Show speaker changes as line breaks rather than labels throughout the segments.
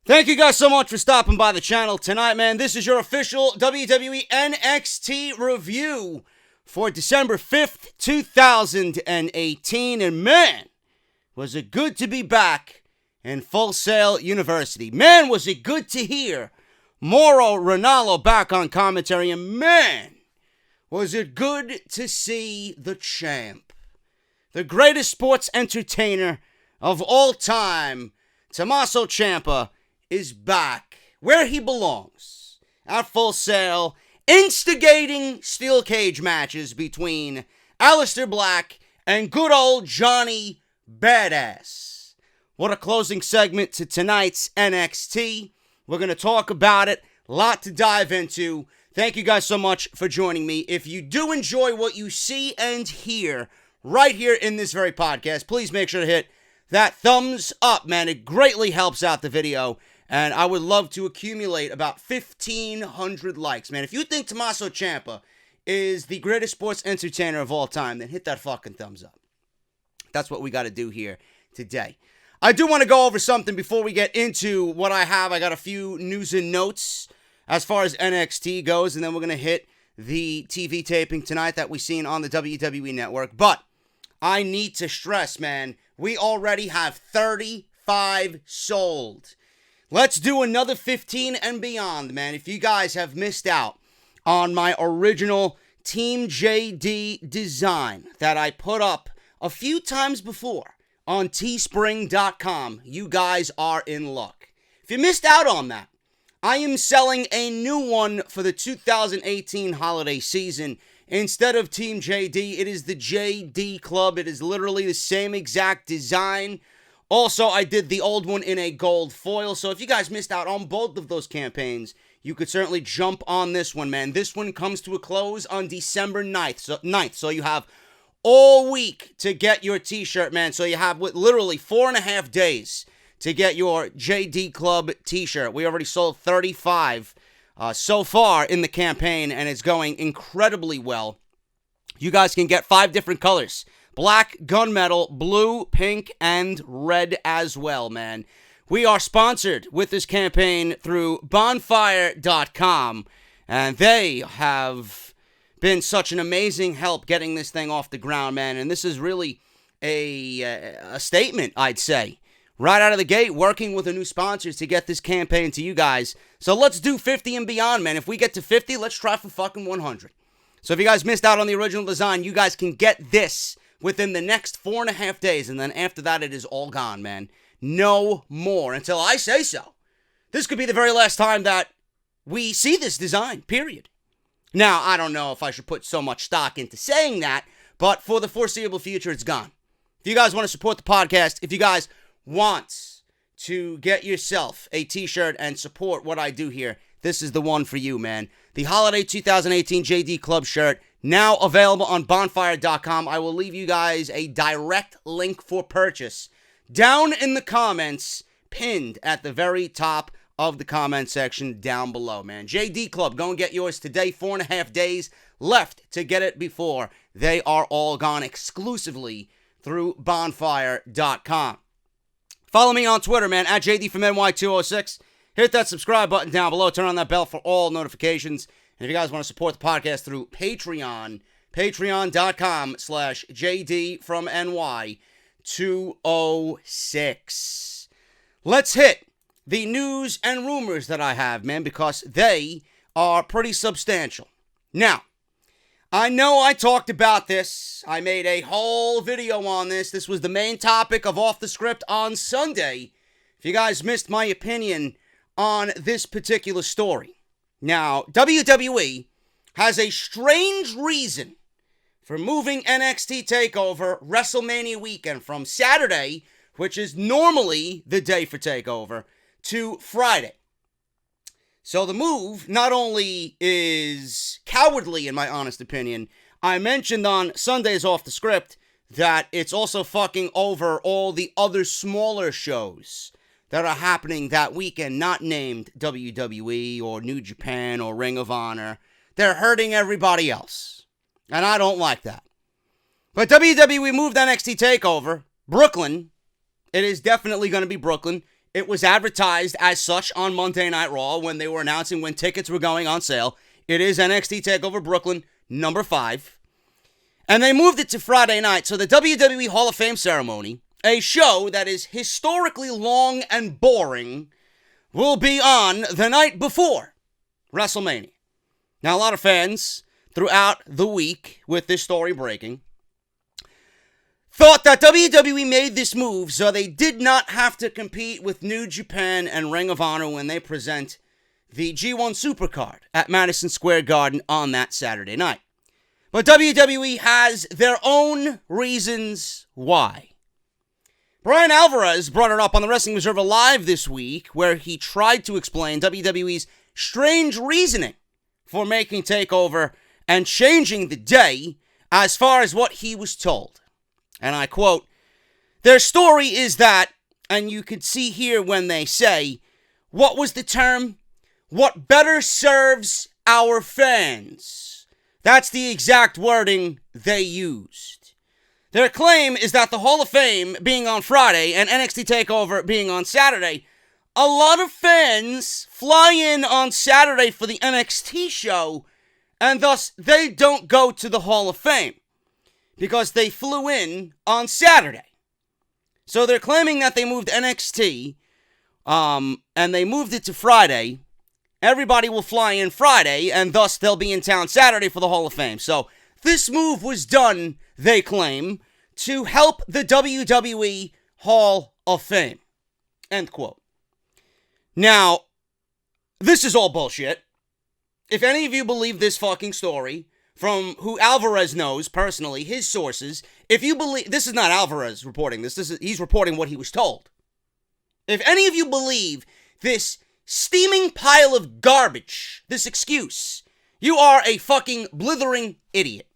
Thank you guys so much for stopping by the channel tonight, man. This is your official WWE NXT review for December 5th, 2018. And man, was it good to be back in Full Sail University. Man, was it good to hear Mauro Ranallo back on commentary. And man, was it good to see the champ, the greatest sports entertainer of all time, Tommaso Ciampa, is back where he belongs, at Full Sail, instigating steel cage matches between Aleister Black and good old Johnny Badass. What a closing segment to tonight's NXT. We're going to talk about it, a lot to dive into. Thank you guys so much for joining me. If you do enjoy what you see and hear right here in this very podcast, please make sure to hit that thumbs up, man. It greatly helps out the video. And I would love to accumulate about 1,500 likes, man. If you think Tommaso Ciampa is the greatest sports entertainer of all time, then hit that fucking thumbs up. That's what we got to do here today. I do want to go over something before we get into what I have. I got a few news and notes as far as NXT goes, and then we're going to hit the TV taping tonight that we've seen on the WWE Network. But I need to stress, man, we already have 35 sold. Let's do another 15 and beyond, man. If you guys have missed out on my original Team JD design that I put up a few times before on teespring.com, you guys are in luck. If you missed out on that, I am selling a new one for the 2018 holiday season. Instead of Team JD, it is the JD Club. It is literally the same exact design. Also, I did the old one in a gold foil, so if you guys missed out on both of those campaigns, you could certainly jump on this one, man. This one comes to a close on December 9th, so you have all week to get your t-shirt, man. So you have literally 4.5 days to get your JD Club t-shirt. We already sold 35 so far in the campaign, and it's going incredibly well. You guys can get 5 different colors. Black, gunmetal, blue, pink, and red as well, man. We are sponsored with this campaign through bonfire.com, and they have been such an amazing help getting this thing off the ground, man. And this is really a statement, I'd say. Right out of the gate, working with the new sponsors to get this campaign to you guys. So let's do 50 and beyond, man. If we get to 50, let's try for fucking 100. So if you guys missed out on the original design, you guys can get this within the next 4.5 days, and then after that, it is all gone, man. No more until I say so. This could be the very last time that we see this design, period. Now, I don't know if I should put so much stock into saying that, but for the foreseeable future, it's gone. If you guys want to support the podcast, if you guys want to get yourself a t-shirt and support what I do here, this is the one for you, man. The Holiday 2018 JD Club shirt, now available on bonfire.com. I will leave you guys a direct link for purchase down in the comments, pinned at the very top of the comment section down below, man. JD Club, go and get yours today. 4.5 days left to get it before they are all gone, exclusively through bonfire.com. Follow me on Twitter, man, at JD from NY206. Hit that subscribe button down below. Turn on that bell for all notifications. And if you guys want to support the podcast through Patreon, patreon.com/JD from NY206. Let's hit the news and rumors that I have, man, because they are pretty substantial. Now, I know I talked about this. I made a whole video on this. This was the main topic of Off the Script on Sunday. If you guys missed my opinion on this particular story. Now, WWE has a strange reason for moving NXT TakeOver WrestleMania weekend from Saturday, which is normally the day for TakeOver, to Friday. So the move not only is cowardly, in my honest opinion, I mentioned on Sunday's Off the Script that it's also fucking over all the other smaller shows that are happening that weekend, not named WWE or New Japan or Ring of Honor. They're hurting everybody else. And I don't like that. But WWE moved NXT TakeOver. Brooklyn. It is definitely going to be Brooklyn. It was advertised as such on Monday Night Raw when they were announcing when tickets were going on sale. It is NXT TakeOver Brooklyn, number 5. And they moved it to Friday night. So the WWE Hall of Fame ceremony, a show that is historically long and boring, will be on the night before WrestleMania. Now, a lot of fans throughout the week with this story breaking thought that WWE made this move so they did not have to compete with New Japan and Ring of Honor when they present the G1 Supercard at Madison Square Garden on that Saturday night. But WWE has their own reasons why. Brian Alvarez brought it up on the Wrestling Observer Live this week, where he tried to explain WWE's strange reasoning for making TakeOver and changing the day as far as what he was told. And I quote, "Their story is that," and you could see here when they say, what was the term? What better serves our fans. That's the exact wording they used. Their claim is that the Hall of Fame being on Friday and NXT TakeOver being on Saturday, a lot of fans fly in on Saturday for the NXT show, and thus they don't go to the Hall of Fame because they flew in on Saturday. So they're claiming that they moved NXT, and they moved it to Friday. Everybody will fly in Friday, and thus they'll be in town Saturday for the Hall of Fame. So this move was done, they claim, to help the WWE Hall of Fame. End quote. Now, this is all bullshit. If any of you believe this fucking story, from who Alvarez knows personally, his sources, if you believe, this is not Alvarez reporting this, he's reporting what he was told. If any of you believe this steaming pile of garbage, this excuse, you are a fucking blithering idiot.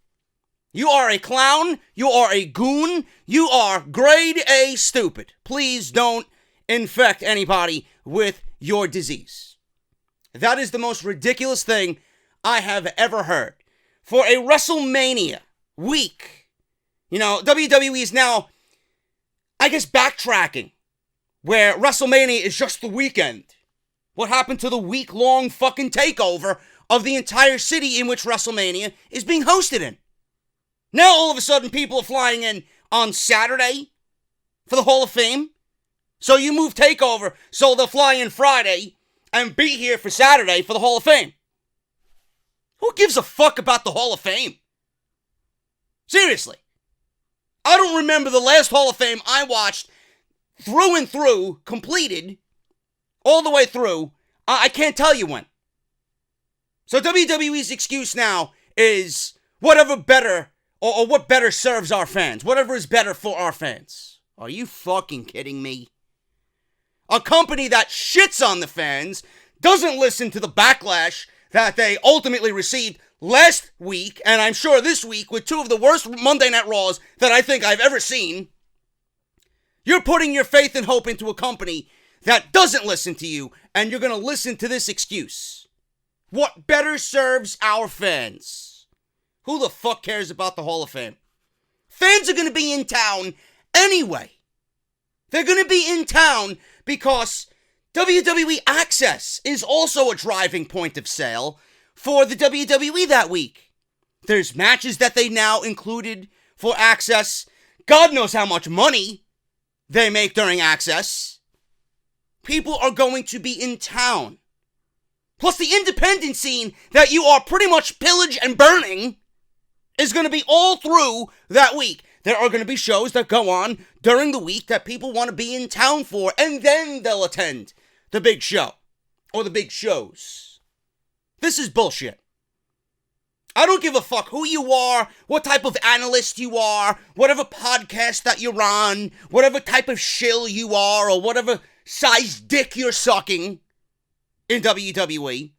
You are a clown, you are a goon, you are grade A stupid. Please don't infect anybody with your disease. That is the most ridiculous thing I have ever heard. For a WrestleMania week, WWE is now, I guess, backtracking, where WrestleMania is just the weekend. What happened to the week-long fucking takeover of the entire city in which WrestleMania is being hosted in? Now, all of a sudden, people are flying in on Saturday for the Hall of Fame. So you move TakeOver so they'll fly in Friday and be here for Saturday for the Hall of Fame. Who gives a fuck about the Hall of Fame? Seriously. I don't remember the last Hall of Fame I watched through and through, completed, all the way through. I can't tell you when. So WWE's excuse now is whatever better, or what better serves our fans. Whatever is better for our fans. Are you fucking kidding me? A company that shits on the fans, doesn't listen to the backlash that they ultimately received last week, and I'm sure this week, with two of the worst Monday Night Raws that I think I've ever seen. You're putting your faith and hope into a company that doesn't listen to you, and you're going to listen to this excuse. What better serves our fans? Who the fuck cares about the Hall of Fame? Fans are going to be in town anyway. They're going to be in town because WWE Access is also a driving point of sale for the WWE that week. There's matches that they now included for Access. God knows how much money they make during Access. People are going to be in town. Plus the independent scene that you are pretty much pillage and burning is going to be all through that week. There are going to be shows that go on during the week that people want to be in town for, and then they'll attend the big show or the big shows. This is bullshit. I don't give a fuck who you are, what type of analyst you are, whatever podcast that you're on, whatever type of shill you are, or whatever size dick you're sucking in WWE.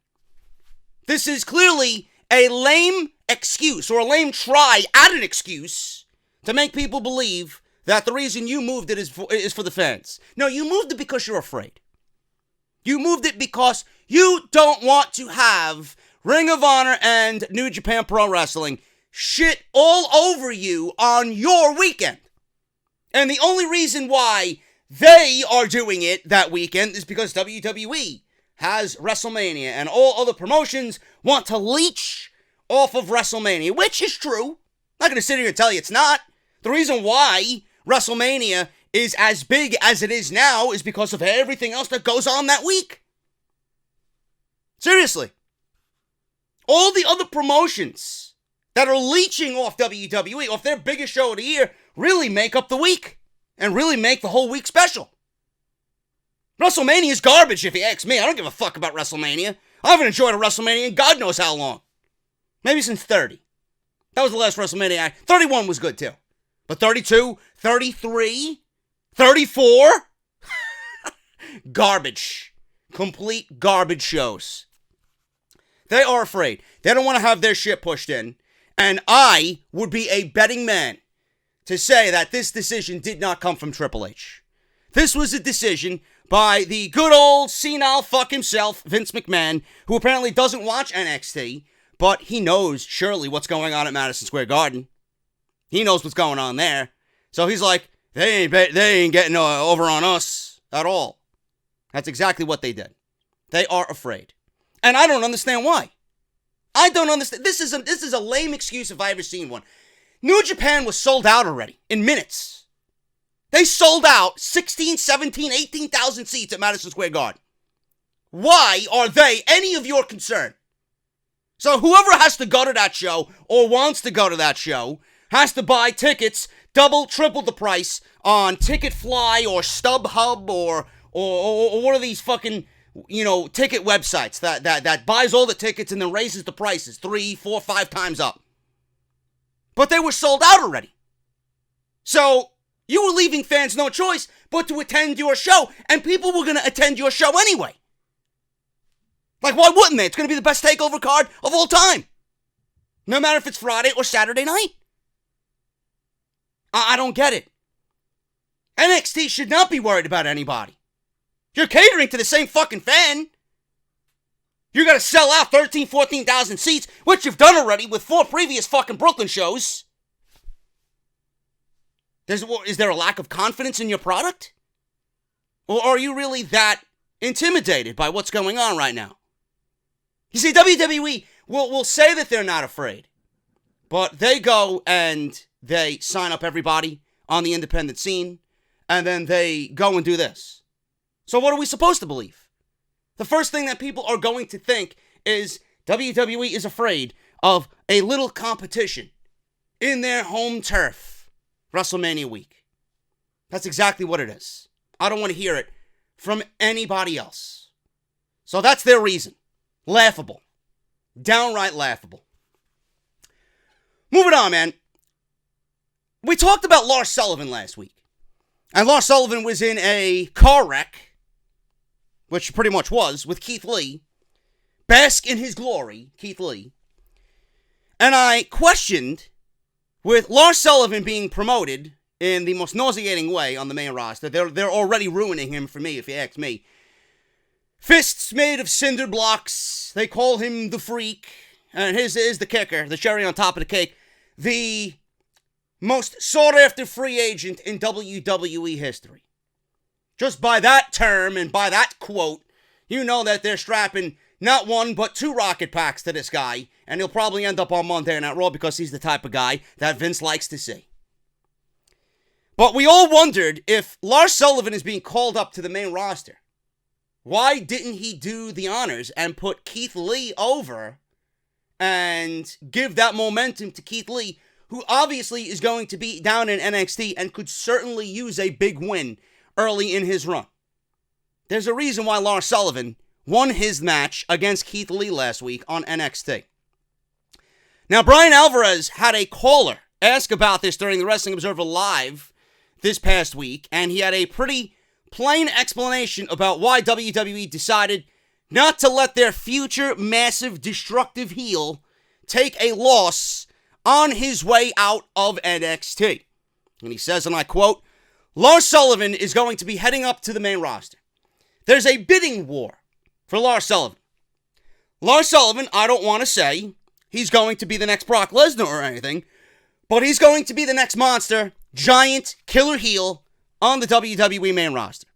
This is clearly a lame excuse, or a lame try at an excuse to make people believe that the reason you moved it is for the fans. No, you moved it because you're afraid. You moved it because you don't want to have Ring of Honor and New Japan Pro Wrestling shit all over you on your weekend. And the only reason why They are doing it that weekend is because WWE has WrestleMania, and all other promotions want to leech off of WrestleMania, which is true. I'm not going to sit here and tell you it's not. The reason why WrestleMania is as big as it is now is because of everything else that goes on that week. Seriously. All the other promotions that are leeching off WWE, off their biggest show of the year, really make up the week and really make the whole week special. WrestleMania is garbage if you ask me. I don't give a fuck about WrestleMania. I haven't enjoyed a WrestleMania in God knows how long. Maybe since 30. That was the last WrestleMania. 31 was good too. But 32, 33, 34? Garbage. Complete garbage shows. They are afraid. They don't want to have their shit pushed in. And I would be a betting man to say that this decision did not come from Triple H. This was a decision by the good old senile fuck himself, Vince McMahon, who apparently doesn't watch NXT, but he knows surely what's going on at Madison Square Garden. He knows what's going on there. So he's like, they ain't getting over on us at all. That's exactly what they did. They are afraid. And I don't understand why. I don't understand. This is a lame excuse if I ever seen one. New Japan was sold out already in minutes. They sold out 16, 17, 18,000 seats at Madison Square Garden. Why are they any of your concern? So whoever has to go to that show or wants to go to that show has to buy tickets double, triple the price on Ticketfly or StubHub or one of these fucking, ticket websites that buys all the tickets and then raises the prices 3, 4, 5 times up. But they were sold out already. So you were leaving fans no choice but to attend your show, and people were going to attend your show anyway. Like, why wouldn't they? It's going to be the best TakeOver card of all time. No matter if it's Friday or Saturday night. I don't get it. NXT should not be worried about anybody. You're catering to the same fucking fan. You're going to sell out 13, 14,000 seats, which you've done already with 4 previous fucking Brooklyn shows. Is there a lack of confidence in your product? Or are you really that intimidated by what's going on right now? You see, WWE will say that they're not afraid, but they go and they sign up everybody on the independent scene, and then they go and do this. So what are we supposed to believe? The first thing that people are going to think is WWE is afraid of a little competition in their home turf, WrestleMania week. That's exactly what it is. I don't want to hear it from anybody else. So that's their reason. Laughable. Downright laughable. Moving on, man. We talked about Lars Sullivan last week. And Lars Sullivan was in a car wreck, which pretty much was, with Keith Lee. Bask in his glory, Keith Lee. And I questioned, with Lars Sullivan being promoted in the most nauseating way on the main roster, they're already ruining him for me, if you ask me. Fists made of cinder blocks. They call him the Freak. And his is the kicker, the cherry on top of the cake. The most sought-after free agent in WWE history. Just by that term and by that quote, you know that they're strapping not 1 but 2 rocket packs to this guy, and he'll probably end up on Monday Night Raw because he's the type of guy that Vince likes to see. But we all wondered, if Lars Sullivan is being called up to the main roster, why didn't he do the honors and put Keith Lee over and give that momentum to Keith Lee, who obviously is going to be down in NXT and could certainly use a big win early in his run. There's a reason why Lars Sullivan won his match against Keith Lee last week on NXT. Now, Brian Alvarez had a caller ask about this during the Wrestling Observer Live this past week, and he had a pretty plain explanation about why WWE decided not to let their future massive destructive heel take a loss on his way out of NXT. And he says, and I quote, Lars Sullivan is going to be heading up to the main roster. There's a bidding war for Lars Sullivan. Lars Sullivan, I don't want to say he's going to be the next Brock Lesnar or anything, but he's going to be the next monster, giant, killer heel on the WWE main roster.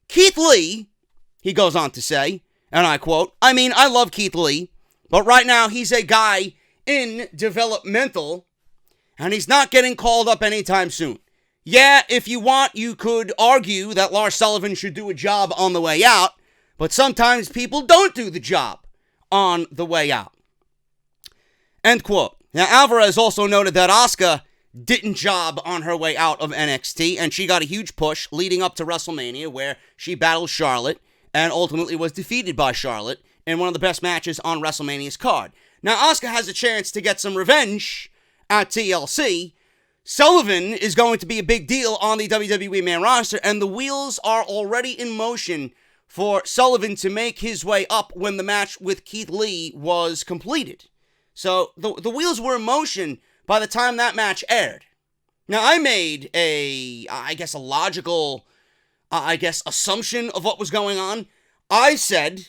Keith Lee, he goes on to say, and I quote, I mean, I love Keith Lee, but right now he's a guy in developmental, and he's not getting called up anytime soon. Yeah, if you want, you could argue that Lars Sullivan should do a job on the way out, but sometimes people don't do the job on the way out. End quote. Now, Alvarez also noted that Asuka didn't job on her way out of NXT, and she got a huge push leading up to WrestleMania, where she battled Charlotte and ultimately was defeated by Charlotte in one of the best matches on WrestleMania's card. Now, Asuka has a chance to get some revenge at TLC. Sullivan is going to be a big deal on the WWE main roster, and the wheels are already in motion for Sullivan to make his way up when the match with Keith Lee was completed. So the wheels were in motion by the time that match aired. Now, I made a logical, assumption of what was going on. I said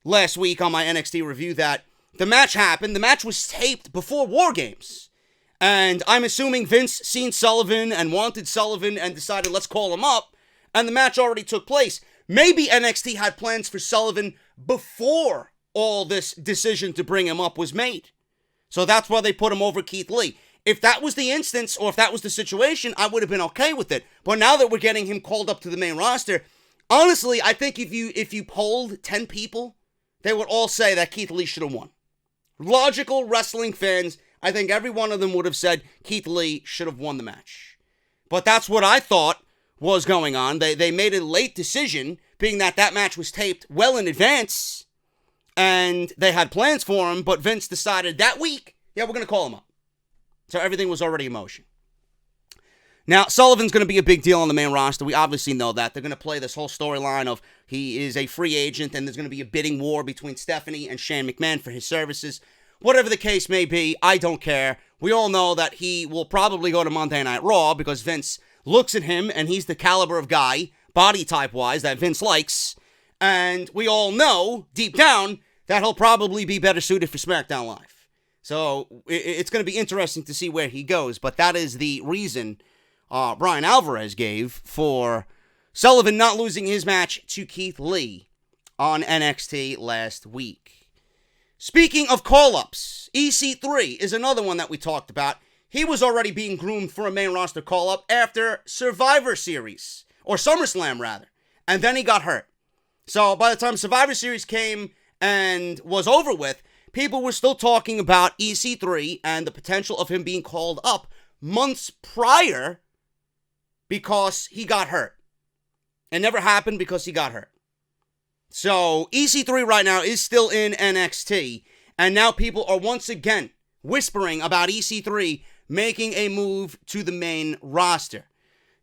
last week on my NXT review that the match happened. The match was taped before War Games. And I'm assuming Vince seen Sullivan and wanted Sullivan and decided, let's call him up. And the match already took place. Maybe NXT had plans for Sullivan before all this decision to bring him up was made. So that's why they put him over Keith Lee. If that was the instance, or if that was the situation, I would have been okay with it. But now that we're getting him called up to the main roster, honestly, I think if you polled 10 people, they would all say that Keith Lee should have won. Logical wrestling fans, I think every one of them would have said Keith Lee should have won the match. But that's what I thought was going on. They made a late decision, being that match was taped well in advance, and they had plans for him, but Vince decided that week, yeah, we're going to call him up. So everything was already in motion. Now, Sullivan's going to be a big deal on the main roster. We obviously know that. They're going to play this whole storyline of he is a free agent, and there's going to be a bidding war between Stephanie and Shane McMahon for his services. Whatever the case may be, I don't care. We all know that he will probably go to Monday Night Raw because Vince looks at him, and he's the caliber of guy, body type-wise, that Vince likes. And we all know, deep down, that he'll probably be better suited for SmackDown Live. So it's going to be interesting to see where he goes. But that is the reason Brian Alvarez gave for Sullivan not losing his match to Keith Lee on NXT last week. Speaking of call-ups, EC3 is another one that we talked about. He was already being groomed for a main roster call-up after Survivor Series, or SummerSlam rather, and then he got hurt. So by the time Survivor Series came and was over with, people were still talking about EC3 and the potential of him being called up months prior because he got hurt. It never happened because he got hurt. So EC3 right now is still in NXT, and now people are once again whispering about EC3 making a move to the main roster.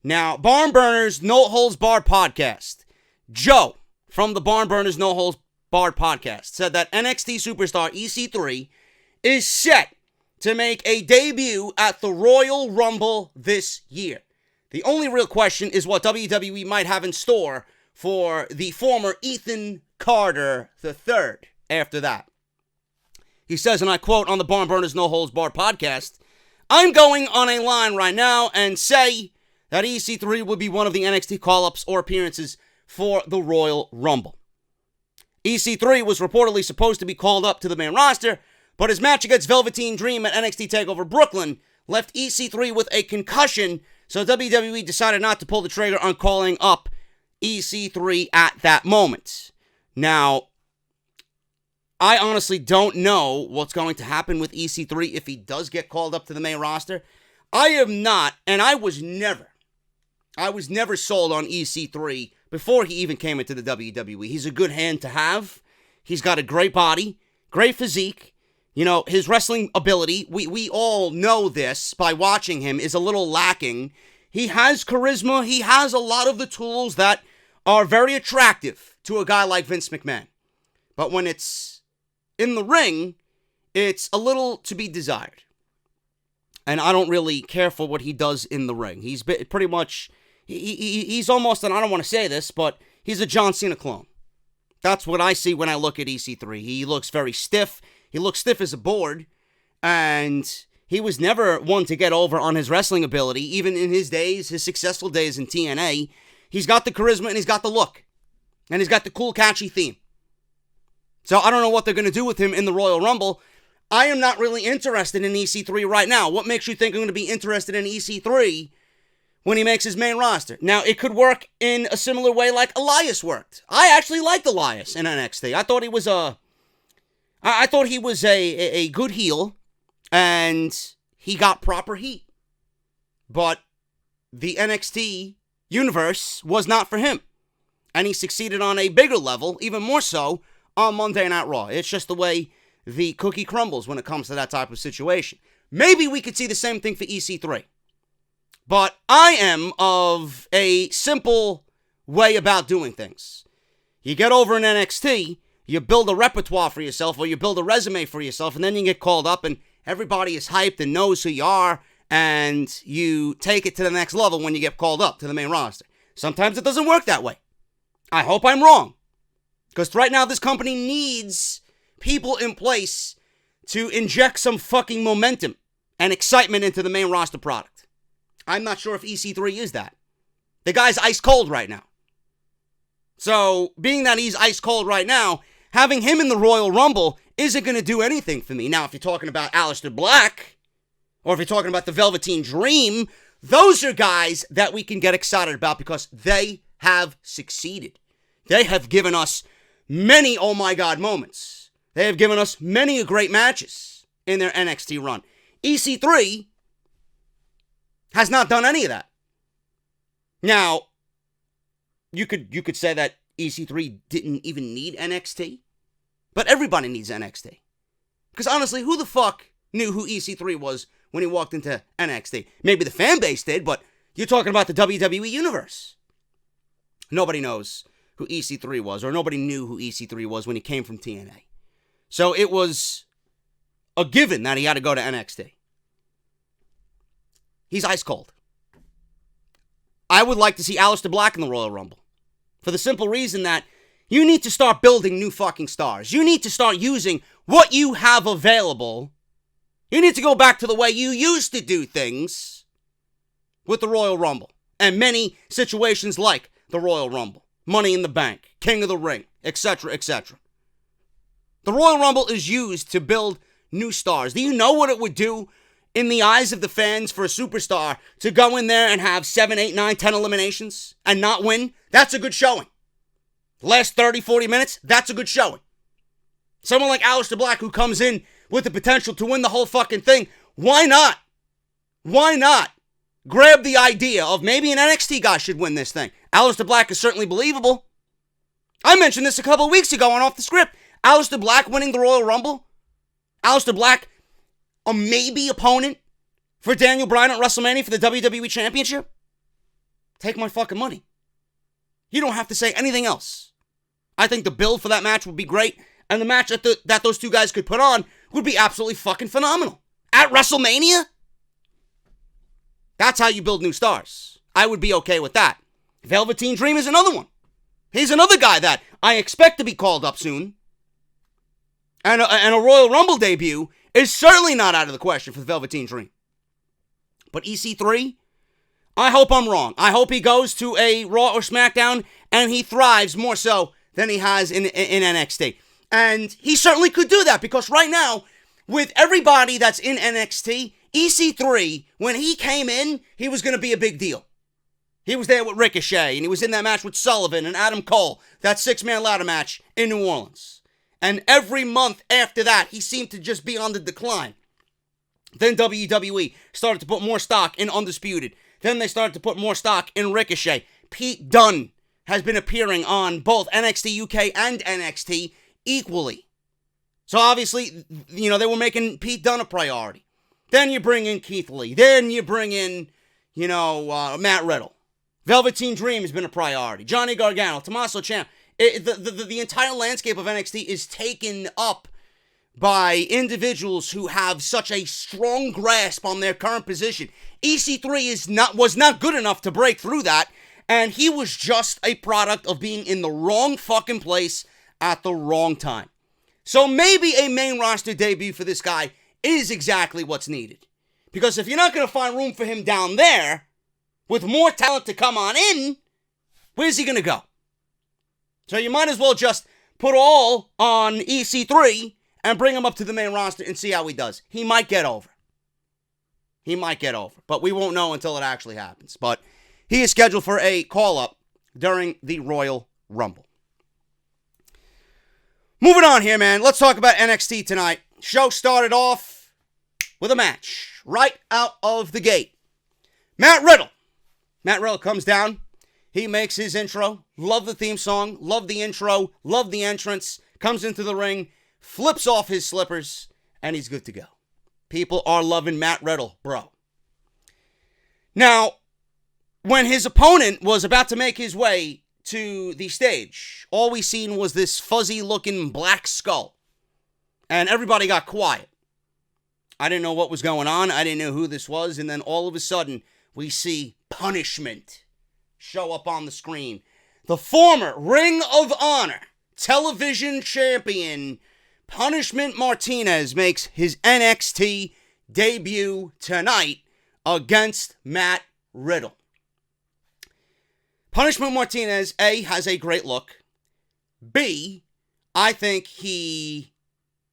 Now, Barn Burners No Holds Barred podcast, Joe from the Barn Burners No Holds Barred podcast, said that NXT superstar EC3 is set to make a debut at the Royal Rumble this year. The only real question is what WWE might have in store for the former Ethan Carter III after that. He says, and I quote on the Barn Burners No Holds Barred podcast, I'm going on a line right now and say that EC3 will be one of the NXT call-ups or appearances for the Royal Rumble. EC3 was reportedly supposed to be called up to the main roster, but his match against Velveteen Dream at NXT TakeOver Brooklyn left EC3 with a concussion, so WWE decided not to pull the trigger on calling up EC3 at that moment. Now, I honestly don't know what's going to happen with EC3 if he does get called up to the main roster. I am not, and I was never sold on EC3 before he even came into the WWE. He's a good hand to have. He's got a great body, great physique. You know, his wrestling ability, we all know this by watching him, is a little lacking. He has charisma. He has a lot of the tools that are very attractive to a guy like Vince McMahon. But when it's in the ring, it's a little to be desired. And I don't really care for what he does in the ring. He's pretty much, he's almost, and I don't want to say this, but he's a John Cena clone. That's what I see when I look at EC3. He looks very stiff. He looks stiff as a board. And He was never one to get over on his wrestling ability, even in his days, his successful days in TNA. He's got the charisma and he's got the look. And he's got the cool, catchy theme. So I don't know what they're going to do with him in the Royal Rumble. I am not really interested in EC3 right now. What makes you think I'm going to be interested in EC3 when he makes his main roster? Now, it could work in a similar way like Elias worked. I actually liked Elias in NXT. I thought he was a good heel, and he got proper heat. But the NXT universe was not for him. And he succeeded on a bigger level, even more so, on Monday Night Raw. It's just the way the cookie crumbles when it comes to that type of situation. Maybe we could see the same thing for EC3. But I am of a simple way about doing things. You get over in NXT, you build a repertoire for yourself, or you build a resume for yourself, and then you get called up, and everybody is hyped and knows who you are, and you take it to the next level when you get called up to the main roster. Sometimes it doesn't work that way. I hope I'm wrong. Because right now, this company needs people in place to inject some fucking momentum and excitement into the main roster product. I'm not sure if EC3 is that. The guy's ice cold right now. So, being that he's ice cold right now, having him in the Royal Rumble isn't going to do anything for me. Now, if you're talking about Aleister Black, or if you're talking about the Velveteen Dream, those are guys that we can get excited about because they have succeeded. They have given us many oh my god moments. They have given us many great matches in their NXT run. EC3 has not done any of that. Now, you could say that EC3 didn't even need NXT, but everybody needs NXT. Because honestly, who the fuck knew who EC3 was when he walked into NXT? Maybe the fan base did, but you're talking about the WWE universe. Nobody knows who EC3 was, or nobody knew who EC3 was when he came from TNA. So it was a given that he had to go to NXT. He's ice cold. I would like to see Aleister Black in the Royal Rumble. For the simple reason that you need to start building new fucking stars. You need to start using what you have available. You need to go back to the way you used to do things with the Royal Rumble. And many situations like the Royal Rumble. Money in the Bank, King of the Ring, etc., etc. The Royal Rumble is used to build new stars. Do you know what it would do in the eyes of the fans for a superstar to go in there and have 7, 8, 9, 10 eliminations and not win? That's a good showing. Last 30, 40 minutes, that's a good showing. Someone like Aleister Black who comes in with the potential to win the whole fucking thing, why not? Why not grab the idea of maybe an NXT guy should win this thing? Aleister Black is certainly believable. I mentioned this a couple of weeks ago on Off the Script. Aleister Black winning the Royal Rumble. Aleister Black, a maybe opponent for Daniel Bryan at WrestleMania for the WWE Championship. Take my fucking money. You don't have to say anything else. I think the build for that match would be great, and the match that those two guys could put on would be absolutely fucking phenomenal. At WrestleMania? That's how you build new stars. I would be okay with that. Velveteen Dream is another one. He's another guy that I expect to be called up soon. And a Royal Rumble debut is certainly not out of the question for the Velveteen Dream. But EC3, I hope I'm wrong. I hope he goes to a Raw or SmackDown and he thrives more so than he has in NXT. And he certainly could do that because right now, with everybody that's in NXT, EC3, when he came in, he was going to be a big deal. He was there with Ricochet, and he was in that match with Sullivan and Adam Cole, that 6-man ladder match in New Orleans. And every month after that, he seemed to just be on the decline. Then WWE started to put more stock in Undisputed. Then they started to put more stock in Ricochet. Pete Dunne has been appearing on both NXT UK and NXT equally. So obviously, they were making Pete Dunne a priority. Then you bring in Keith Lee. Then you bring in, Matt Riddle. Velveteen Dream has been a priority. Johnny Gargano, Tommaso Ciampa. The entire landscape of NXT is taken up by individuals who have such a strong grasp on their current position. EC3 was not good enough to break through that, and he was just a product of being in the wrong fucking place at the wrong time. So maybe a main roster debut for this guy is exactly what's needed. Because if you're not going to find room for him down there, with more talent to come on in, where's he going to go? So you might as well just put all on EC3 and bring him up to the main roster and see how he does. He might get over. But we won't know until it actually happens. But he is scheduled for a call-up during the Royal Rumble. Moving on here, man. Let's talk about NXT tonight. Show started off with a match right out of the gate. Matt Riddle comes down. He makes his intro. Love the theme song. Love the intro. Love the entrance. Comes into the ring. Flips off his slippers. And he's good to go. People are loving Matt Riddle, bro. Now, when his opponent was about to make his way to the stage, all we seen was this fuzzy-looking black skull. And everybody got quiet. I didn't know what was going on. I didn't know who this was. And then all of a sudden, we see Punishment show up on the screen. The former Ring of Honor television champion, Punishment Martinez, makes his NXT debut tonight against Matt Riddle. Punishment Martinez, A, has a great look. B, I think he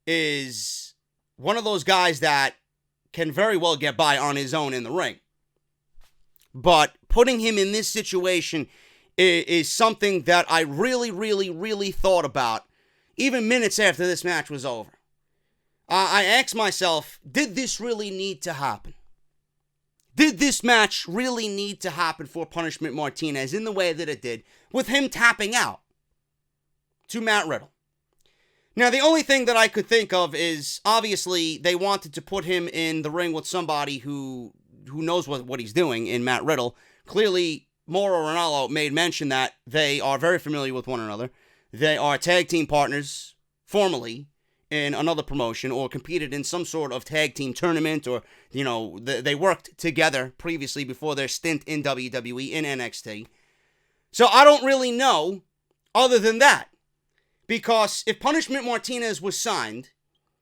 is one of those guys that can very well get by on his own in the ring. But putting him in this situation is something that I really thought about, even minutes after this match was over. I asked myself, did this really need to happen? Did this match really need to happen for Punishment Martinez in the way that it did, with him tapping out to Matt Riddle? Now, the only thing that I could think of is, obviously, they wanted to put him in the ring with somebody who knows what he's doing in Matt Riddle. Clearly, Mauro Ranallo made mention that they are very familiar with one another. They are tag team partners, formerly, in another promotion, or competed in some sort of tag team tournament, or, they worked together previously before their stint in WWE, in NXT. So I don't really know other than that. Because if Punishment Martinez was signed,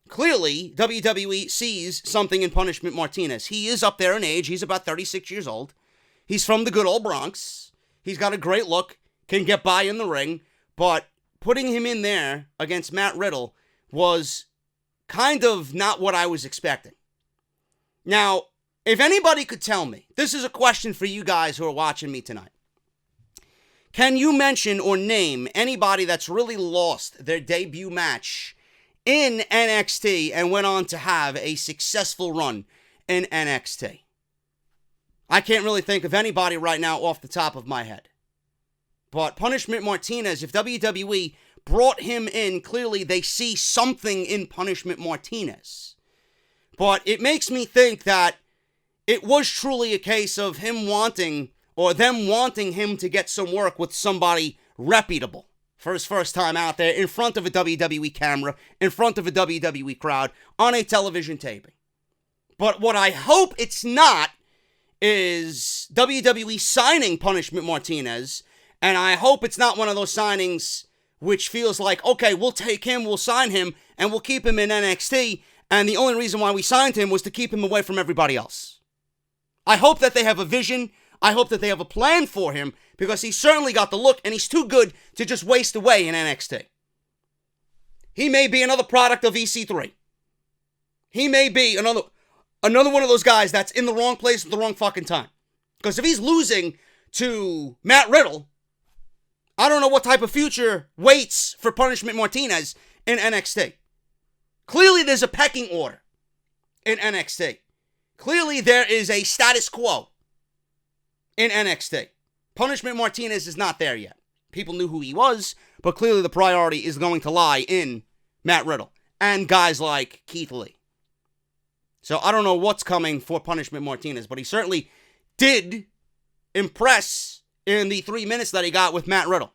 clearly WWE sees something in Punishment Martinez. He is up there in age. He's about 36 years old. He's from the good old Bronx. He's got a great look, can get by in the ring, but putting him in there against Matt Riddle was kind of not what I was expecting. Now, if anybody could tell me, this is a question for you guys who are watching me tonight. Can you mention or name anybody that's really lost their debut match in NXT and went on to have a successful run in NXT? I can't really think of anybody right now off the top of my head. But Punishment Martinez, if WWE brought him in, clearly they see something in Punishment Martinez. But it makes me think that it was truly a case of him wanting, or them wanting him to get some work with somebody reputable for his first time out there in front of a WWE camera, in front of a WWE crowd, on a television taping. But what I hope it's not is WWE signing Punishment Martinez, and I hope it's not one of those signings which feels like, okay, we'll take him, we'll sign him, and we'll keep him in NXT, and the only reason why we signed him was to keep him away from everybody else. I hope that they have a vision. I hope that they have a plan for him, because he's certainly got the look, and he's too good to just waste away in NXT. He may be another product of EC3. He may be another one of those guys that's in the wrong place at the wrong fucking time. Because if he's losing to Matt Riddle, I don't know what type of future waits for Punishment Martinez in NXT. Clearly there's a pecking order in NXT. Clearly there is a status quo in NXT. Punishment Martinez is not there yet. People knew who he was, but clearly the priority is going to lie in Matt Riddle and guys like Keith Lee. So I don't know what's coming for Punishment Martinez, but he certainly did impress in the 3 minutes that he got with Matt Riddle.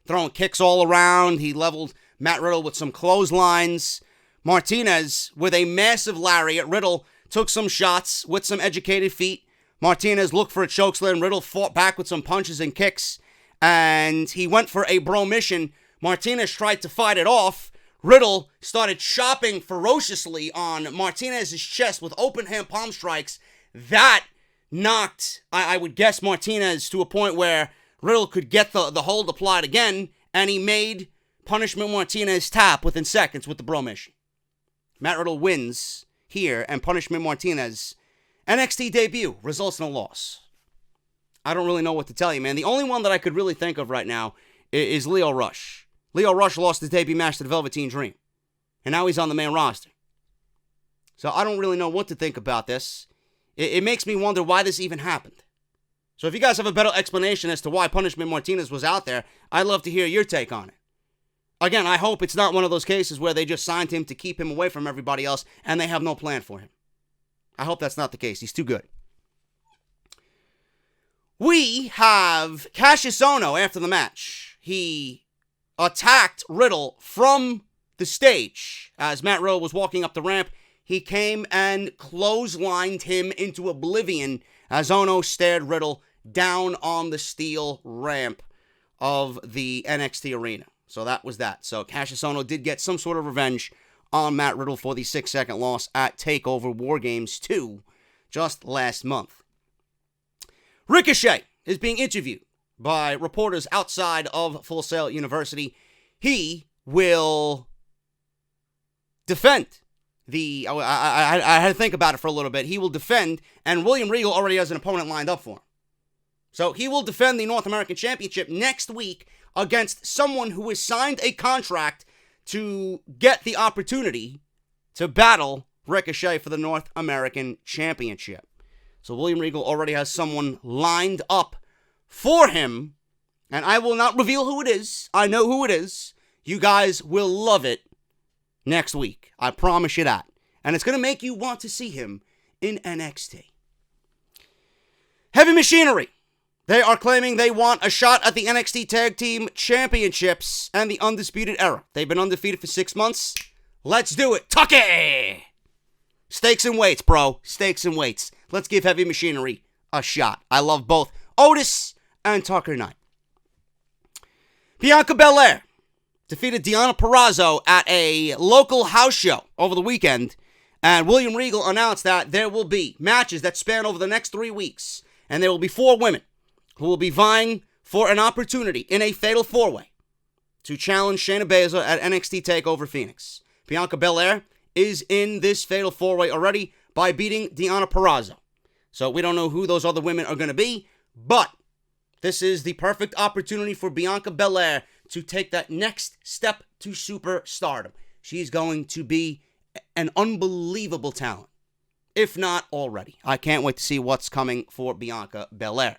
Throwing kicks all around. He leveled Matt Riddle with some clotheslines. Martinez with a massive lariat. Riddle took some shots with some educated feet. Martinez looked for a chokeslam. Riddle fought back with some punches and kicks. And he went for a bro mission. Martinez tried to fight it off. Riddle started chopping ferociously on Martinez's chest with open hand palm strikes. That knocked, I would guess, Martinez to a point where Riddle could get the hold applied again, and he made Punishment Martinez tap within seconds with the bro mission. Matt Riddle wins here, and Punishment Martinez NXT debut results in a loss. I don't really know what to tell you, man. The only one that I could really think of right now is Lio Rush. Lio Rush lost his debut match to the Velveteen Dream, and now he's on the main roster. So I don't really know what to think about this. It makes me wonder why this even happened. So if you guys have a better explanation as to why Punishment Martinez was out there, I'd love to hear your take on it. Again, I hope it's not one of those cases where they just signed him to keep him away from everybody else and they have no plan for him. I hope that's not the case. He's too good. We have Cassius Ohno after the match. He attacked Riddle from the stage. As Matt Riddle was walking up the ramp, he came and clotheslined him into oblivion as Ohno stared Riddle down on the steel ramp of the NXT arena. So that was that. So Cassius Ohno did get some sort of revenge on Matt Riddle for the 6-second loss at TakeOver War Games 2 just last month. Ricochet is being interviewed by reporters outside of Full Sail University. He will defend I had to think about it for a little bit. He will defend, and William Regal already has an opponent lined up for him. So he will defend the North American Championship next week against someone who has signed a contract to get the opportunity to battle Ricochet for the North American Championship. So William Regal already has someone lined up for him, and I will not reveal who it is. I know who it is. You guys will love it next week. I promise you that. And it's going to make you want to see him in NXT. Heavy Machinery. They are claiming they want a shot at the NXT Tag Team Championships and the Undisputed Era. They've been undefeated for 6 months. Let's do it. Tucky! Stakes and weights, bro. Stakes and weights. Let's give Heavy Machinery a shot. I love both Otis and Tucker Knight. Bianca Belair defeated Deonna Purrazzo at a local house show over the weekend. And William Regal announced that there will be matches that span over the next 3 weeks. And there will be 4 women who will be vying for an opportunity in a fatal 4-way to challenge Shayna Baszler at NXT TakeOver Phoenix. Bianca Belair is in this fatal 4-way already by beating Deonna Purrazzo. So we don't know who those other women are going to be, but this is the perfect opportunity for Bianca Belair to take that next step to superstardom. She's going to be an unbelievable talent, if not already. I can't wait to see what's coming for Bianca Belair.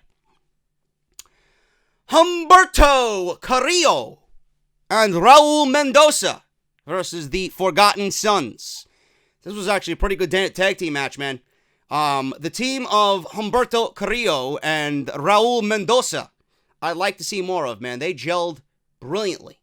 Humberto Carrillo and Raul Mendoza versus the Forgotten Sons. This was actually a pretty good tag team match, man. The team of Humberto Carrillo and Raul Mendoza, I'd like to see more of, man. They gelled brilliantly.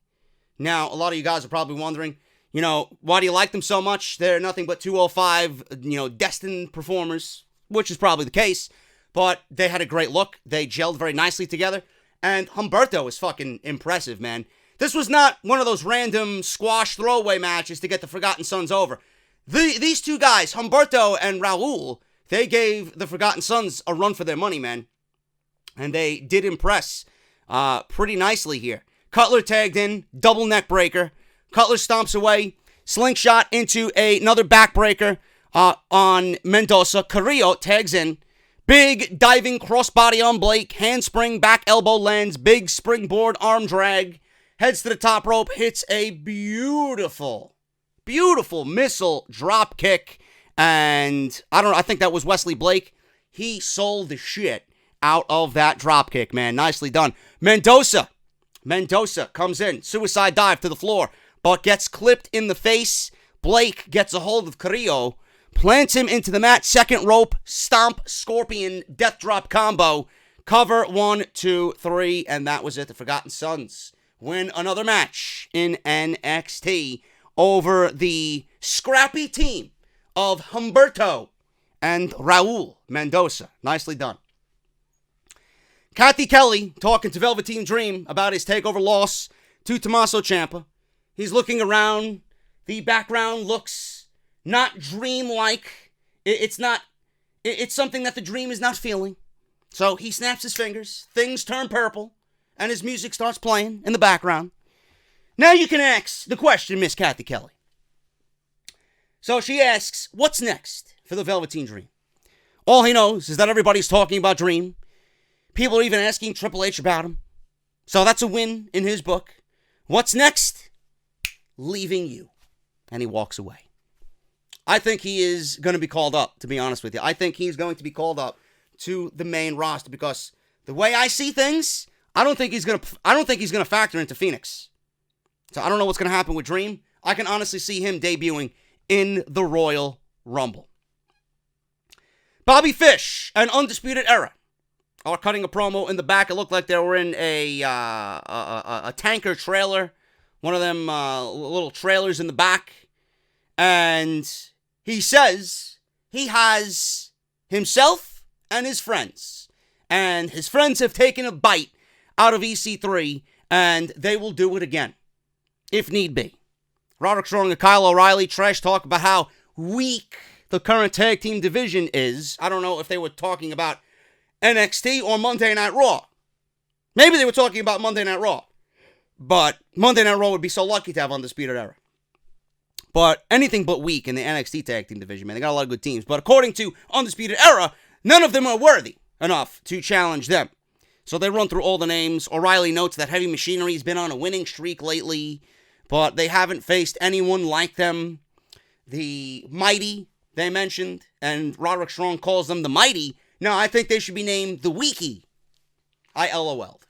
Now, a lot of you guys are probably wondering, why do you like them so much? They're nothing but 205, destined performers, which is probably the case. But they had a great look. They gelled very nicely together. And Humberto is fucking impressive, man. This was not one of those random squash throwaway matches to get the Forgotten Sons over. These two guys, Humberto and Raul, they gave the Forgotten Sons a run for their money, man. And they did impress pretty nicely here. Cutler tagged in, double neck breaker. Cutler stomps away, slingshot into another backbreaker on Mendoza. Carrillo tags in. Big diving crossbody on Blake, handspring, back elbow lands, big springboard arm drag, heads to the top rope, hits a beautiful missile drop kick, and I think that was Wesley Blake. He sold the shit out of that drop kick, man. Nicely done. Mendoza comes in, suicide dive to the floor, but gets clipped in the face. Blake gets a hold of Carrillo, plants him into the mat, second rope, stomp, scorpion, death drop combo, cover, 1, 2, 3, and that was it. The Forgotten Sons win another match in NXT over the scrappy team of Humberto and Raul Mendoza. Nicely done. Kathy Kelly talking to Velveteen Dream about his TakeOver loss to Tommaso Ciampa. He's looking around The background looks not dream-like. It's something that the Dream is not feeling. So he snaps his fingers, things turn purple, and his music starts playing in the background. Now you can ask the question, Miss Kathy Kelly. So she asks, what's next for the Velveteen Dream? All he knows is that everybody's talking about Dream. People are even asking Triple H about him. So that's a win in his book. What's next? Leaving you. And he walks away. I think he is going to be called up, to be honest with you. I think he's going to be called up to the main roster because the way I see things, I don't think he's going to factor into Phoenix. So I don't know what's going to happen with Dream. I can honestly see him debuting in the Royal Rumble. Bobby Fish and Undisputed Era are cutting a promo in the back. It looked like they were in a tanker trailer, one of them little trailers in the back. And he says he has himself and his friends. And his friends have taken a bite out of EC3, and they will do it again, if need be. Roderick Strong and Kyle O'Reilly trash talk about how weak the current tag team division is. I don't know if they were talking about NXT or Monday Night Raw. Maybe they were talking about Monday Night Raw. But Monday Night Raw would be so lucky to have Undisputed Era. But anything but weak in the NXT tag team division, man. They got a lot of good teams. But according to Undisputed Era, none of them are worthy enough to challenge them. So they run through all the names. O'Reilly notes that Heavy Machinery has been on a winning streak lately, but they haven't faced anyone like them. The Mighty, they mentioned, and Roderick Strong calls them the Mighty. No, I think they should be named the Weaky. I LOL'd.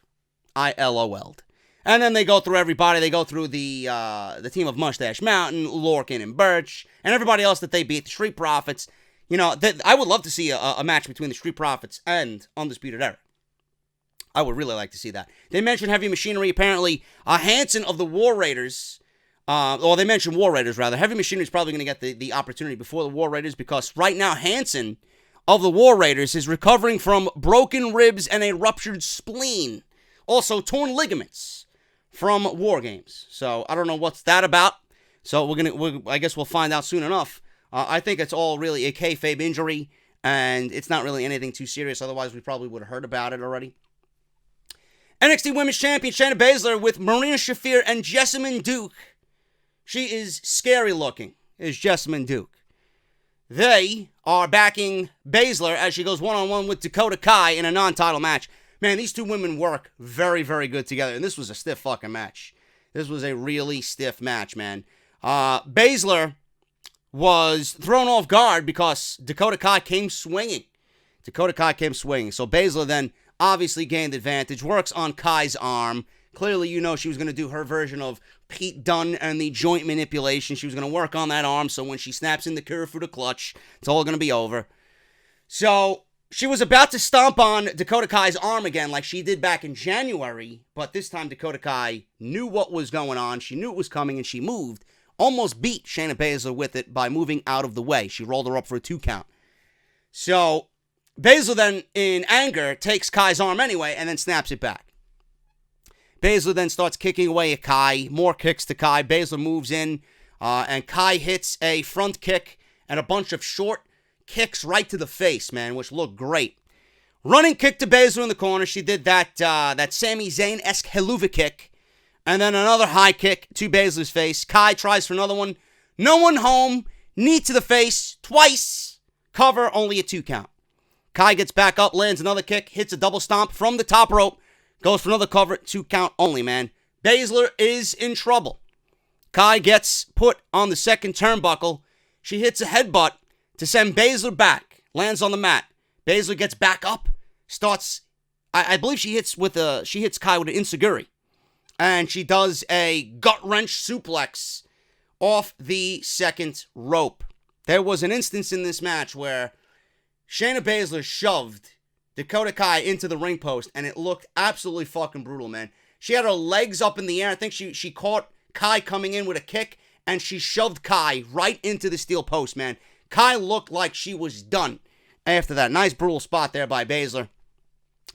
And then they go through everybody. They go through the team of Mustache Mountain, Lorcan and Birch, and everybody else that they beat, the Street Profits. You know, I would love to see a match between the Street Profits and Undisputed Era. I would really like to see that. They mentioned Heavy Machinery. Apparently, Hanson of the War Raiders, they mentioned War Raiders, rather. Heavy Machinery is probably going to get the opportunity before the War Raiders because right now, Hanson of the War Raiders is recovering from broken ribs and a ruptured spleen. Also, torn ligaments from War Games. So, I don't know what's that about. So, I guess we'll find out soon enough. I think it's all really a kayfabe injury, and it's not really anything too serious. Otherwise, we probably would have heard about it already. NXT Women's Champion Shayna Baszler with Marina Shaffir and Jessamyn Duke. She is scary looking, is Jessamyn Duke. They are backing Baszler as she goes one-on-one with Dakota Kai in a non-title match. Man, these two women work very, very good together, and this was a stiff fucking match. This was a really stiff match, man. Baszler was thrown off guard because Dakota Kai came swinging. So Baszler then obviously gained advantage, works on Kai's arm. Clearly, you know she was going to do her version of Pete Dunne and the joint manipulation. She was going to work on that arm, so when she snaps in the Kirifuda clutch, it's all going to be over. So she was about to stomp on Dakota Kai's arm again like she did back in January, but this time Dakota Kai knew what was going on. She knew it was coming, and she moved. Almost beat Shayna Baszler with it by moving out of the way. She rolled her up for a 2 count. So Baszler then, in anger, takes Kai's arm anyway and then snaps it back. Baszler then starts kicking away at Kai. More kicks to Kai. Baszler moves in, and Kai hits a front kick and a bunch of short kicks right to the face, man, which looked great. Running kick to Baszler in the corner. She did that Sami Zayn-esque Helluva kick. And then another high kick to Baszler's face. Kai tries for another one. No one home. Knee to the face. Twice. Cover. Only a 2 count. Kai gets back up. Lands another kick. Hits a double stomp from the top rope. Goes for another cover. 2 count only, man. Baszler is in trouble. Kai gets put on the second turnbuckle. She hits a headbutt to send Baszler back. Lands on the mat. Baszler gets back up. Starts. I believe she hits Kai with an enziguri. And she does a gut-wrench suplex off the second rope. There was an instance in this match where Shayna Baszler shoved Dakota Kai into the ring post, and it looked absolutely fucking brutal, man. She had her legs up in the air. I think she caught Kai coming in with a kick, and she shoved Kai right into the steel post, man. Kai looked like she was done after that. Nice brutal spot there by Baszler.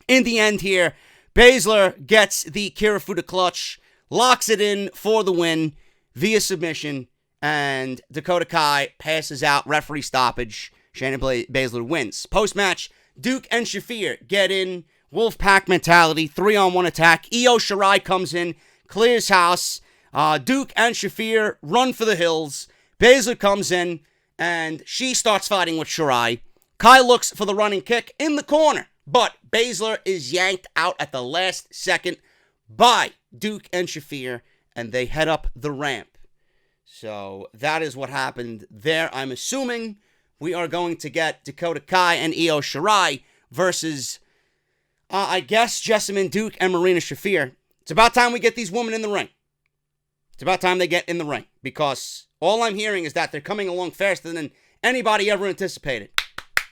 In the end here, Baszler gets the Kirifuda clutch, locks it in for the win via submission, and Dakota Kai passes out, referee stoppage. Shanna Bezler wins. Post-match, Duke and Shaffir get in, Wolfpack mentality, 3-on-1 attack. Io Shirai comes in, clears house. Duke and Shaffir run for the hills. Bezler comes in, and she starts fighting with Shirai. Kai looks for the running kick in the corner, but Bezler is yanked out at the last second by Duke and Shaffir, and they head up the ramp. So that is what happened there. I'm assuming we are going to get Dakota Kai and Io Shirai versus, I guess, Jessamyn, Duke, and Marina Shaffir. It's about time we get these women in the ring. It's about time they get in the ring, because all I'm hearing is that they're coming along faster than anybody ever anticipated.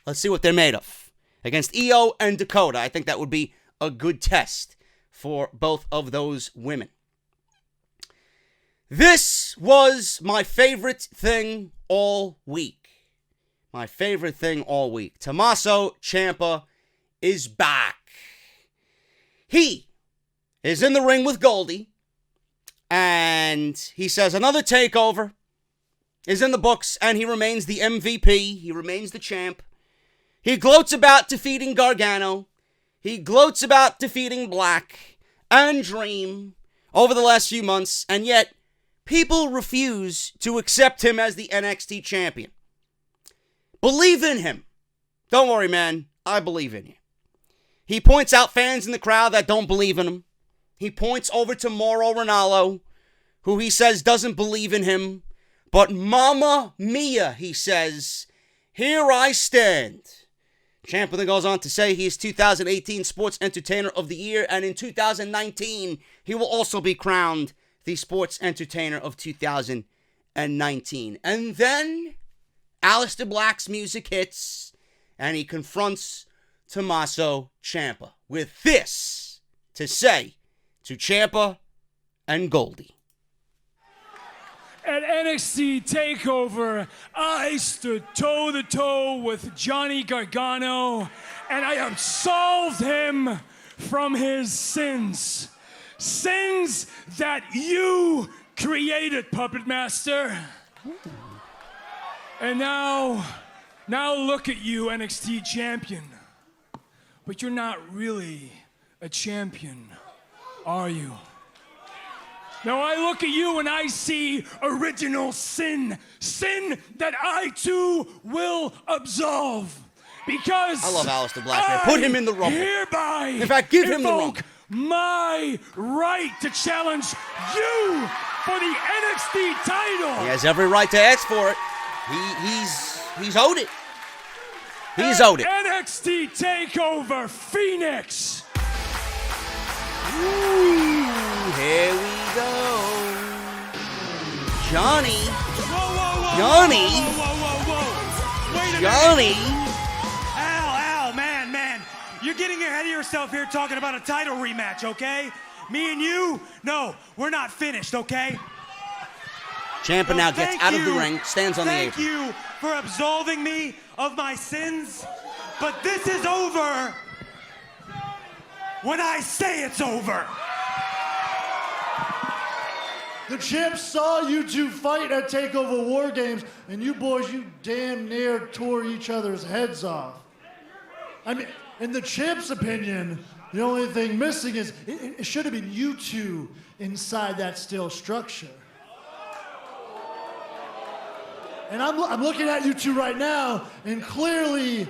Let's see what they're made of. Against Io and Dakota, I think that would be a good test for both of those women. This was my favorite thing all week. My favorite thing all week. Tommaso Ciampa is back. He is in the ring with Goldie, and he says another takeover is in the books, and he remains the MVP. He remains the champ. He gloats about defeating Gargano. He gloats about defeating Black and Dream over the last few months, and yet people refuse to accept him as the NXT champion. Believe in him. Don't worry, man. I believe in you. He points out fans in the crowd that don't believe in him. He points over to Mauro Ranallo, who he says doesn't believe in him. But Mamma Mia, he says, here I stand. Ciampa then goes on to say he is 2018 Sports Entertainer of the Year, and in 2019, he will also be crowned the Sports Entertainer of 2019. And then Aleister Black's music hits, and he confronts Tommaso Ciampa with this to say to Ciampa and Goldie.
At NXT TakeOver, I stood toe-to-toe with Johnny Gargano, and I absolved him from his sins. Sins that you created, Puppet Master. And now look at you, NXT champion. But you're not really a champion, are you? Now I look at you and I see original sin. Sin that I too will absolve. Because
I love Aleister Black, man. Put him in the Rumble.
Hereby
in fact, give him the Rumble.
My right to challenge you for the NXT title.
He has every right to ask for it. He's owed it. He's owed it.
NXT TakeOver Phoenix.
Ooh, here we go. Johnny.
Whoa.
Johnny.
Whoa. Wait a
Johnny.
minute. Al, man. You're getting ahead of yourself here talking about a title rematch, okay? Me and you, no, we're not finished, okay?
Ciampa now gets out of the ring, stands on the apron.
Thank you for absolving me of my sins, but this is over when I say it's over.
The champ saw you two fight at TakeOver War Games, and you boys, you damn near tore each other's heads off. I mean, in the champ's opinion, the only thing missing is it should have been you two inside that steel structure. And I'm looking at you two right now, and clearly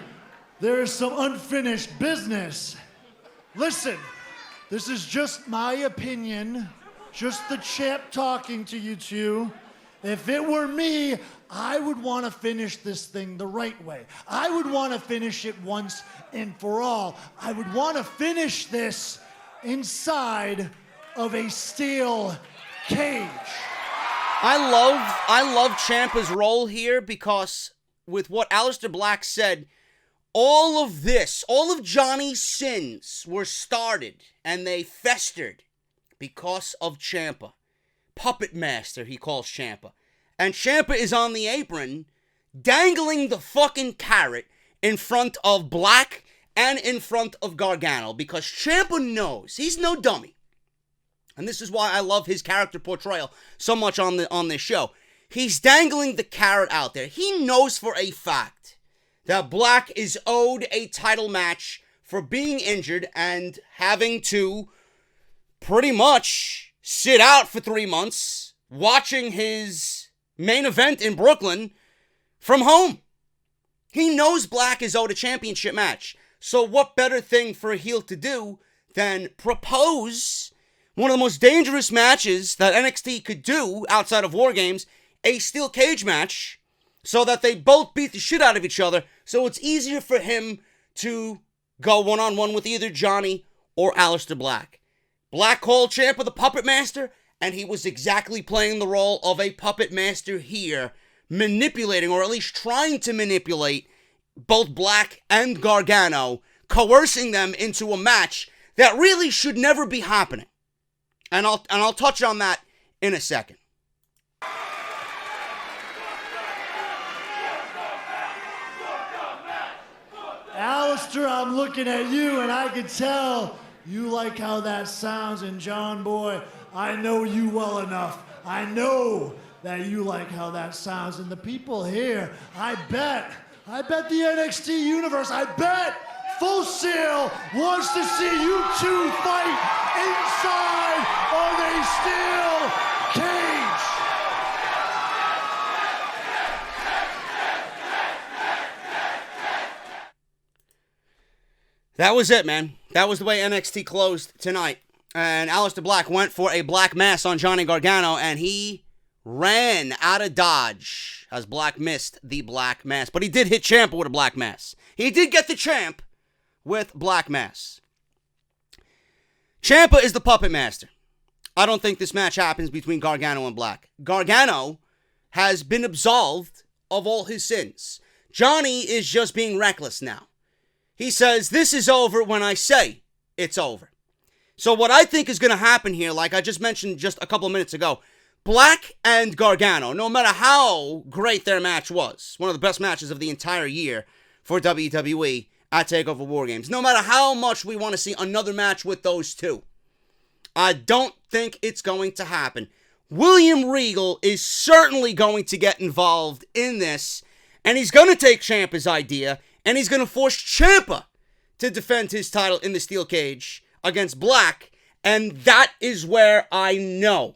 there is some unfinished business. Listen, this is just my opinion, just the champ talking to you two. If it were me, I would want to finish this thing the right way. I would want to finish it once and for all. I would want to finish this inside of a steel cage.
I love Ciampa's role here, because with what Aleister Black said, all of Johnny's sins were started and they festered because of Ciampa. Puppet Master, he calls Ciampa. And Ciampa is on the apron dangling the fucking carrot in front of Black and in front of Gargano, because Ciampa knows, he's no dummy. And this is why I love his character portrayal so much on this show. he's dangling the carrot out there. He knows for a fact that Black is owed a title match for being injured and having to pretty much sit out for 3 months watching his main event in Brooklyn from home. He knows Black is owed a championship match. So what better thing for a heel to do than propose one of the most dangerous matches that NXT could do outside of War Games, a steel cage match, so that they both beat the shit out of each other, so it's easier for him to go one-on-one with either Johnny or Aleister Black. Black called Ciampa the puppet master, and he was exactly playing the role of a puppet master here, manipulating, or at least trying to manipulate, both Black and Gargano, coercing them into a match that really should never be happening. And I'll touch on that in a second.
Aleister, I'm looking at you and I can tell you like how that sounds. And John Boy, I know you well enough. I know that you like how that sounds. And the people here, I bet the NXT universe, I bet Full Sail wants to see you two fight inside of a steel cage.
That was it, man. That was the way NXT closed tonight. And Aleister Black went for a black mass on Johnny Gargano, and he ran out of Dodge as Black missed the black mass. But he did hit Ciampa with a black mass. He did get the champ with black mass. Ciampa is the puppet master. I don't think this match happens between Gargano and Black. Gargano has been absolved of all his sins. Johnny is just being reckless now. He says, this is over when I say it's over. So what I think is going to happen here, like I just mentioned just a couple of minutes ago, Black and Gargano, no matter how great their match was, one of the best matches of the entire year for WWE at TakeOver War Games, no matter how much we want to see another match with those two, I don't think it's going to happen. William Regal is certainly going to get involved in this, and he's going to take Ciampa's idea, and he's going to force Ciampa to defend his title in the steel cage against Black, and that is where I know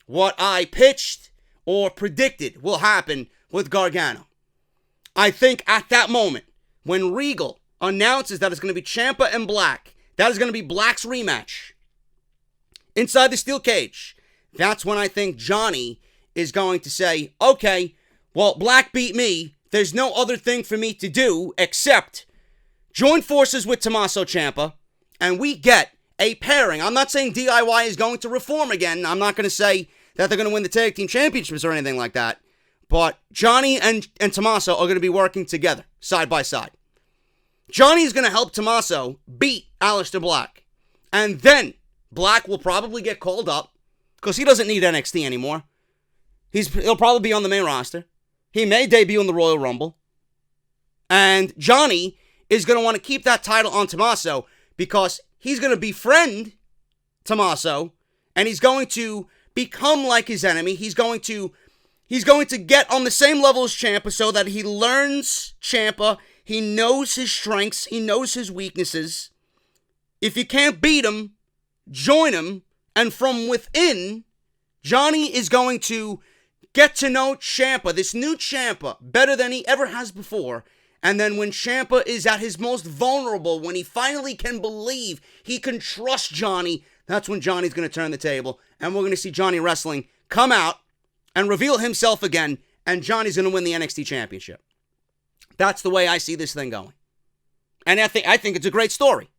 what I pitched or predicted will happen with Gargano. I think at that moment, when Regal announces that it's going to be Ciampa and Black, that is going to be Black's rematch inside the steel cage, that's when I think Johnny is going to say, okay, well, Black beat me. There's no other thing for me to do except join forces with Tommaso Ciampa, and we get a pairing. I'm not saying DIY is going to reform again. I'm not going to say that they're going to win the tag team championships or anything like that. But Johnny and Tommaso are going to be working together, side by side. Johnny is going to help Tommaso beat Aleister Black. And then Black will probably get called up because he doesn't need NXT anymore. He'll probably be on the main roster. He may debut in the Royal Rumble. And Johnny is going to want to keep that title on Tommaso because he's going to befriend Tommaso and he's going to become like his enemy. He's going to get on the same level as Ciampa so that he learns Ciampa. He knows his strengths. He knows his weaknesses. If you can't beat him, join him. And from within, Johnny is going to get to know Ciampa, this new Ciampa, better than he ever has before. And then when Ciampa is at his most vulnerable, when he finally can believe he can trust Johnny, that's when Johnny's going to turn the table. And we're going to see Johnny Wrestling come out and reveal himself again. And Johnny's going to win the NXT Championship. That's the way I see this thing going. And I think it's a great story.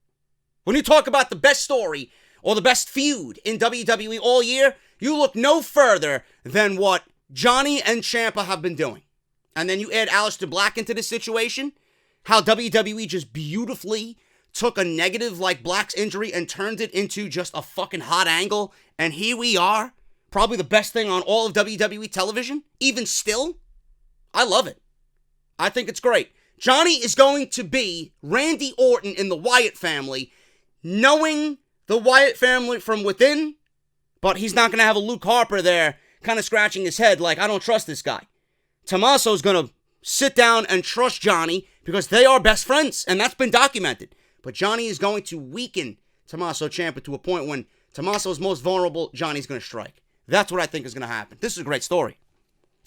When you talk about the best story or the best feud in WWE all year, you look no further than what Johnny and Ciampa have been doing. And then you add Aleister Black into this situation, how WWE just beautifully took a negative like Black's injury and turned it into just a fucking hot angle. And here we are, probably the best thing on all of WWE television, even still. I love it. I think it's great. Johnny is going to be Randy Orton in the Wyatt family, knowing the Wyatt family from within, but he's not going to have a Luke Harper there kind of scratching his head like, I don't trust this guy. Tommaso's going to sit down and trust Johnny because they are best friends, and that's been documented. But Johnny is going to weaken Tommaso Ciampa to a point when Tommaso is most vulnerable, Johnny's going to strike. That's what I think is going to happen. This is a great story.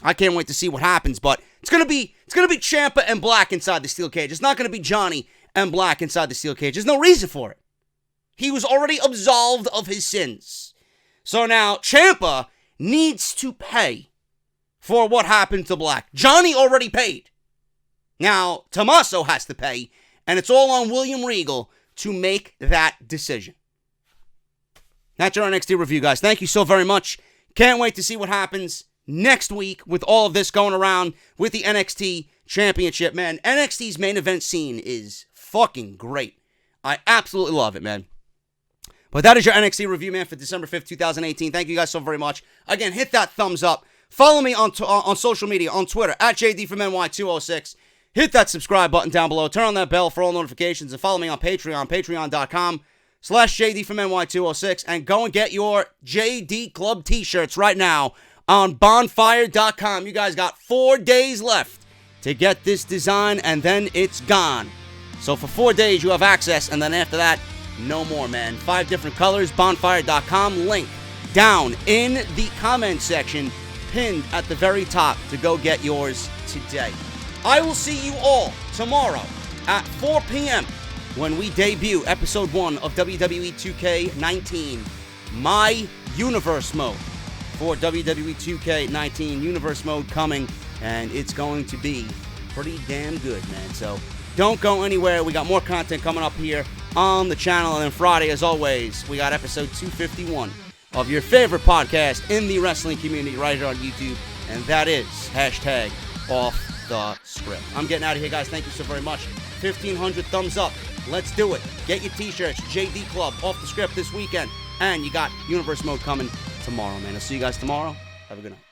I can't wait to see what happens, but it's going to be Ciampa and Black inside the steel cage. It's not going to be Johnny and Black inside the steel cage. There's no reason for it. He was already absolved of his sins. So now Ciampa needs to pay for what happened to Black. Johnny already paid. Now Tommaso has to pay, and it's all on William Regal to make that decision. That's your NXT review, guys. Thank you so very much. Can't wait to see what happens next week with all of this going around with the NXT Championship. Man, NXT's main event scene is fucking great. I absolutely love it, man. But that is your NXT review, man, for December 5th, 2018. Thank you guys so very much. Again, hit that thumbs up. Follow me on social media, on Twitter, at JD from NY206. Hit that subscribe button down below. Turn on that bell for all notifications. And follow me on Patreon, patreon.com/JD from NY206. And go and get your JD Club t-shirts right now on bonfire.com. You guys got 4 days left to get this design, and then it's gone. So for 4 days, you have access, and then after that, no more, man. 5 different colors, bonfire.com. Link down in the comment section, pinned at the very top to go get yours today. I will see you all tomorrow at 4 p.m. when we debut episode 1 of WWE 2K19, My Universe Mode. For WWE 2K19 Universe Mode coming, and it's going to be pretty damn good, man. So don't go anywhere. We got more content coming up here on the channel. And then Friday, as always, we got episode 251 of your favorite podcast in the wrestling community right here on YouTube. And that is #OffTheScript. I'm getting out of here, guys. Thank you so very much. 1,500 thumbs up. Let's do it. Get your t-shirts. JD Club, Off the Script this weekend. And you got Universe Mode coming tomorrow, man. I'll see you guys tomorrow. Have a good night.